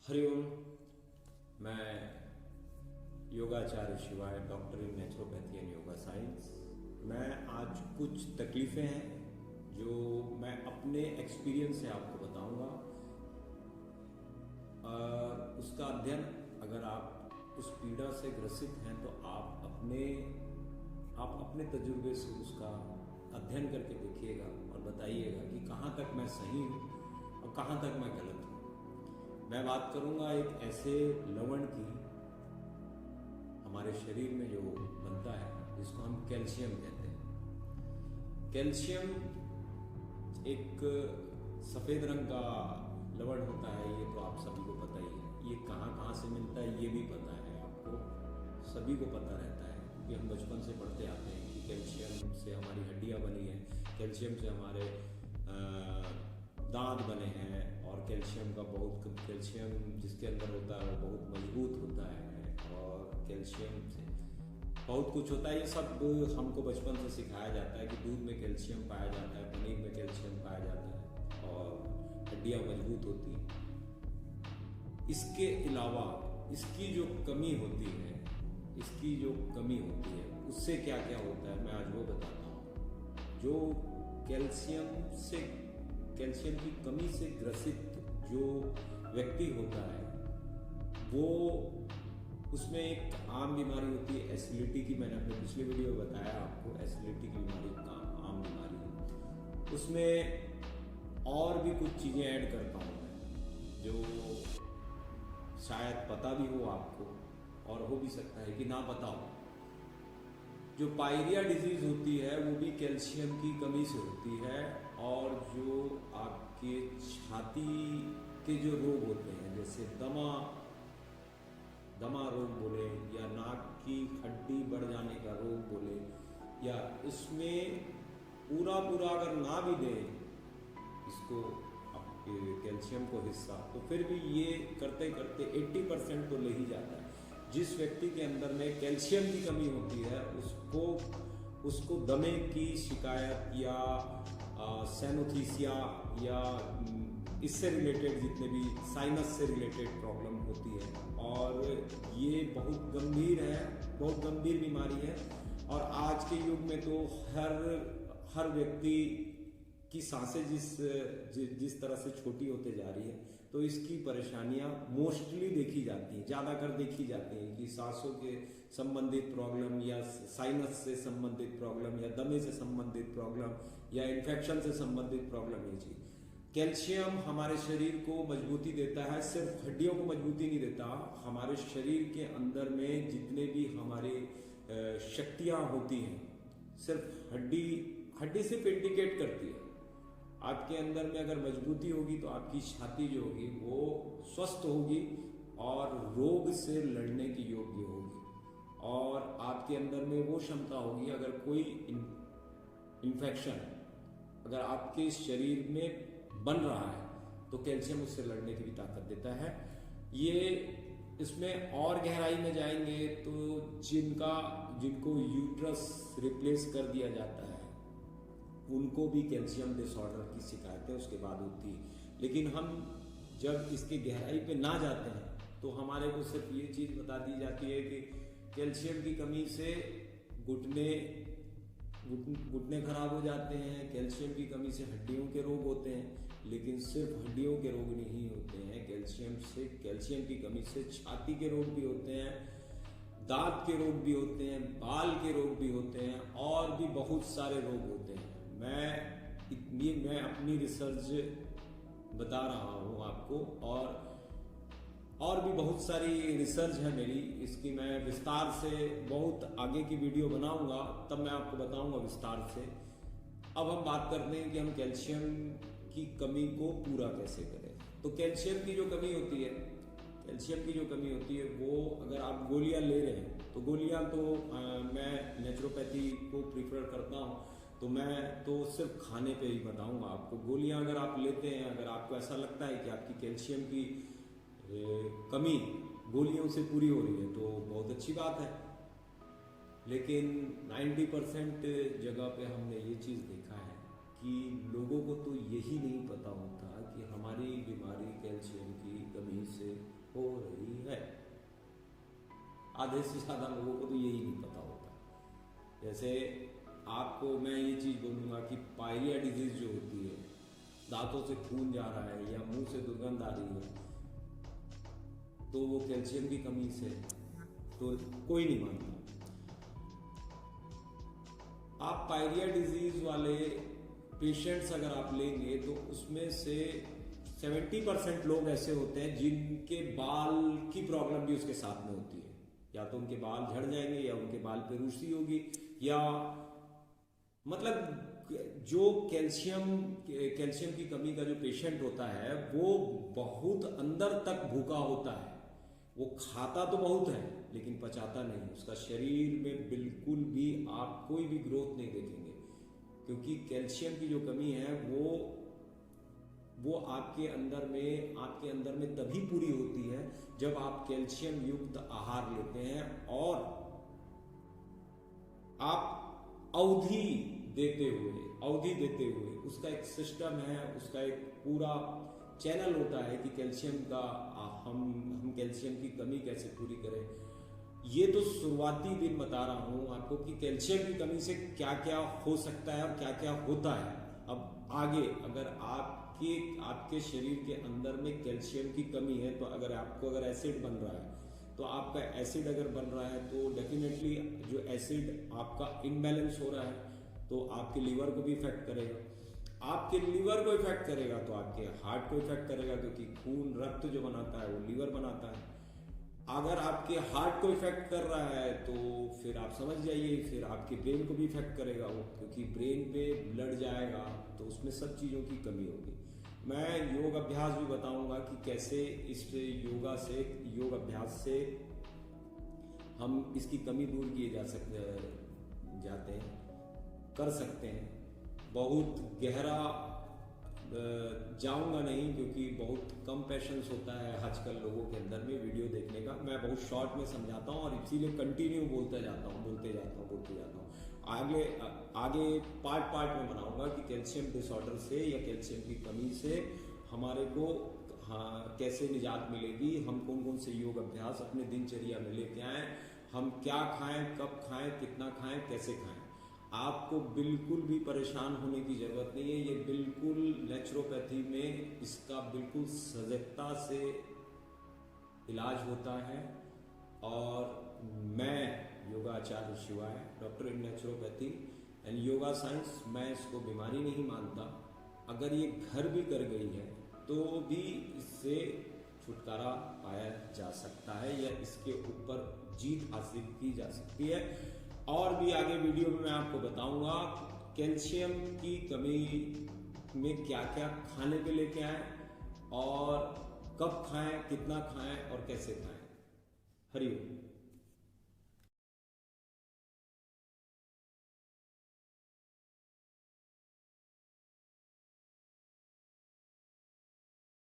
हरिओम। मैं योगाचार्य शिवाय, doctor in naturopathy and yoga science. मैं आज कुछ तकलीफ़ें हैं जो मैं अपने एक्सपीरियंस से आपको बताऊंगा। उसका अध्ययन, अगर आप उस पीड़ा से ग्रसित हैं तो आप अपने तजुर्बे से उसका अध्ययन करके देखिएगा और बताइएगा कि कहाँ तक मैं सही हूँ और कहाँ तक मैं गलत हूँ। मैं बात करूंगा एक ऐसे लवण की हमारे शरीर में जो बनता है, जिसको हम कैल्शियम कहते हैं। कैल्शियम एक सफ़ेद रंग का लवण होता है, ये तो आप सभी को पता ही है। ये कहाँ कहाँ से मिलता है ये भी पता है, आपको सभी को पता रहता है कि हम बचपन से पढ़ते आते हैं कि कैल्शियम से हमारी हड्डियाँ बनी हैं, कैल्शियम से हमारे दांत बने हैं, और कैल्शियम जिसके अंदर होता है वो बहुत मजबूत होता है, और कैल्शियम से बहुत कुछ होता है। ये सब हमको बचपन से सिखाया जाता है कि दूध में कैल्शियम पाया जाता है, पनीर में कैल्शियम पाया जाता है और हड्डियाँ मजबूत होती हैं। इसके अलावा इसकी जो कमी होती है उससे क्या क्या होता है, मैं आज वो बताता हूँ। जो कैल्शियम की कमी से ग्रसित जो व्यक्ति होता है, वो उसमें एक आम बीमारी होती है एसिडिटी की। मैंने अपने पिछले वीडियो में बताया आपको, एसिडिटी की बीमारी आम बीमारी है। उसमें और भी कुछ चीज़ें ऐड करता हूँ मैं, जो शायद पता भी हो आपको और हो भी सकता है कि ना पता हो। जो पायरिया डिजीज होती है वो भी कैल्शियम की कमी से होती है, और जो आपके छाती के जो रोग होते हैं, जैसे दमा रोग बोले, या नाक की हड्डी बढ़ जाने का रोग बोले, या इसमें पूरा अगर ना भी दें इसको आपके कैल्शियम को हिस्सा, तो फिर भी ये करते करते 80% तो ले ही जाता है। जिस व्यक्ति के अंदर में कैल्शियम की कमी होती है उसको दमे की शिकायत या सैनोथीसिया या इससे रिलेटेड जितने भी साइनस से रिलेटेड प्रॉब्लम होती है, और ये बहुत गंभीर बीमारी है। और आज के युग में तो हर व्यक्ति की सांसें जिस तरह से छोटी होते जा रही है, तो इसकी परेशानियां मोस्टली देखी जाती हैं, ज़्यादातर देखी जाती हैं कि सांसों के संबंधित प्रॉब्लम, या साइनस से संबंधित प्रॉब्लम, या दमे से संबंधित प्रॉब्लम, या इन्फेक्शन से संबंधित प्रॉब्लम। ये चीज़ कैल्शियम हमारे शरीर को मजबूती देता है, सिर्फ हड्डियों को मजबूती नहीं देता। हमारे शरीर के अंदर में जितने भी हमारी शक्तियाँ होती हैं, सिर्फ हड्डी सिर्फ इंडिकेट करती है। आपके अंदर में अगर मजबूती होगी तो आपकी छाती जो होगी वो स्वस्थ होगी और रोग से लड़ने की योग्य होगी, और आपके अंदर में वो क्षमता होगी, अगर कोई इन्फेक्शन अगर आपके शरीर में बन रहा है तो कैल्शियम उससे लड़ने की भी ताकत देता है। ये इसमें और गहराई में जाएंगे तो जिनको यूट्रस रिप्लेस कर दिया जाता है, उनको भी कैल्शियम डिसऑर्डर की शिकायतें उसके बाद होती है। लेकिन हम जब इसके गहराई पे ना जाते हैं तो हमारे को सिर्फ ये चीज़ बता दी जाती है कि कैल्शियम की कमी से घुटने खराब हो जाते हैं, कैल्शियम की कमी से हड्डियों के रोग होते हैं। लेकिन सिर्फ हड्डियों के रोग नहीं होते हैं, कैल्शियम की कमी से छाती के रोग भी होते हैं, दांत के रोग भी होते हैं, बाल के रोग भी होते हैं, और भी बहुत सारे रोग होते हैं। मैं अपनी रिसर्च बता रहा हूँ आपको, और भी बहुत सारी रिसर्च है मेरी। इसकी मैं विस्तार से बहुत आगे की वीडियो बनाऊंगा, तब मैं आपको बताऊंगा विस्तार से। अब हम बात करते हैं कि हम कैल्शियम की कमी को पूरा कैसे करें। तो कैल्शियम की जो कमी होती है वो, अगर आप गोलियां ले रहे हैं तो गोलियां तो मैं नेचुरोपैथी को प्रीफर करता हूँ, तो मैं तो सिर्फ खाने पे ही बताऊंगा आपको। गोलियां अगर आप लेते हैं, अगर आपको ऐसा लगता है कि आपकी कैल्शियम की कमी गोलियों से पूरी हो रही है तो बहुत अच्छी बात है। लेकिन 90% जगह पे हमने ये चीज़ देखा है कि लोगों को तो यही नहीं पता होता कि हमारी बीमारी कैल्शियम की कमी से हो रही है। आधे से ज़्यादा लोगों को तो यही नहीं पता होता। जैसे आपको मैं ये चीज़ बोलूँगा कि पायरिया डिजीज़ जो होती है, दांतों से खून जा रहा है या मुंह से दुर्गंध आ रही है, तो वो कैल्शियम की कमी से, तो कोई नहीं मानता। आप पायरिया डिजीज़ वाले पेशेंट्स अगर आप लेंगे तो उसमें से 70% लोग ऐसे होते हैं जिनके बाल की प्रॉब्लम भी उसके साथ में होती है। या तो उनके बाल झड़ जाएंगे, या उनके बाल पे रूसी होगी, या मतलब जो कैल्शियम की कमी का जो पेशेंट होता है वो बहुत अंदर तक भूखा होता है। वो खाता तो बहुत है लेकिन पचाता नहीं। उसका शरीर में बिल्कुल भी आप कोई भी ग्रोथ नहीं देखेंगे, क्योंकि कैल्शियम की जो कमी है वो आपके अंदर में तभी पूरी होती है जब आप कैल्शियम युक्त आहार लेते हैं और आप अवधि देते हुए उसका एक सिस्टम है, उसका एक पूरा चैनल होता है कि कैल्शियम का हम कैल्शियम की कमी कैसे पूरी करें। ये तो शुरुआती दिन बता रहा हूं आपको कि कैल्शियम की कमी से क्या क्या हो सकता है और क्या क्या होता है। अब आगे अगर आपके शरीर के अंदर में कैल्शियम की कमी है, तो अगर एसिड बन रहा है, तो आपका एसिड अगर बन रहा है तो डेफिनेटली जो एसिड आपका इनबैलेंस हो रहा है तो आपके लीवर को भी इफेक्ट करेगा। आपके लीवर को इफेक्ट करेगा तो आपके हार्ट को इफेक्ट करेगा, क्योंकि खून रक्त जो बनाता है वो लीवर बनाता है। अगर आपके हार्ट को इफेक्ट कर रहा है तो फिर आप समझ जाइए फिर आपके ब्रेन को भी इफेक्ट करेगा वो, क्योंकि ब्रेन पे ब्लड जाएगा तो उसमें सब चीज़ों की कमी होगी। मैं योग अभ्यास भी बताऊंगा कि कैसे इस योग अभ्यास से हम इसकी कमी दूर किए कर सकते हैं। बहुत गहरा जाऊंगा नहीं, क्योंकि बहुत कम पेशेंस होता है आजकल लोगों के अंदर में वीडियो देखने का। मैं बहुत शॉर्ट में समझाता हूँ और इसीलिए कंटिन्यू बोलते जाता हूँ। आगे पार्ट में बनाऊंगा कि कैल्शियम डिसऑर्डर से या कैल्शियम की कमी से हमारे को कैसे निजात मिलेगी, हम कौन कौन से योग अभ्यास अपने दिनचर्या में लेके आएँ, हम क्या खाएं, कब खाएं, कितना खाएं, कैसे खाएं। आपको बिल्कुल भी परेशान होने की जरूरत नहीं है। ये बिल्कुल नेचुरोपैथी में इसका बिल्कुल सजगता से इलाज होता है। और मैं योगाचार्य शिवाय, doctor in naturopathy and yoga science, मैं इसको बीमारी नहीं मानता। अगर ये घर भी कर गई है तो भी इससे छुटकारा पाया जा सकता है या इसके ऊपर जीत हासिल की जा सकती है। और भी आगे वीडियो में मैं आपको बताऊंगा कैल्शियम की कमी में क्या क्या खाने पे लेके आए और कब खाएं, कितना खाएं और कैसे खाएं। हरिओम।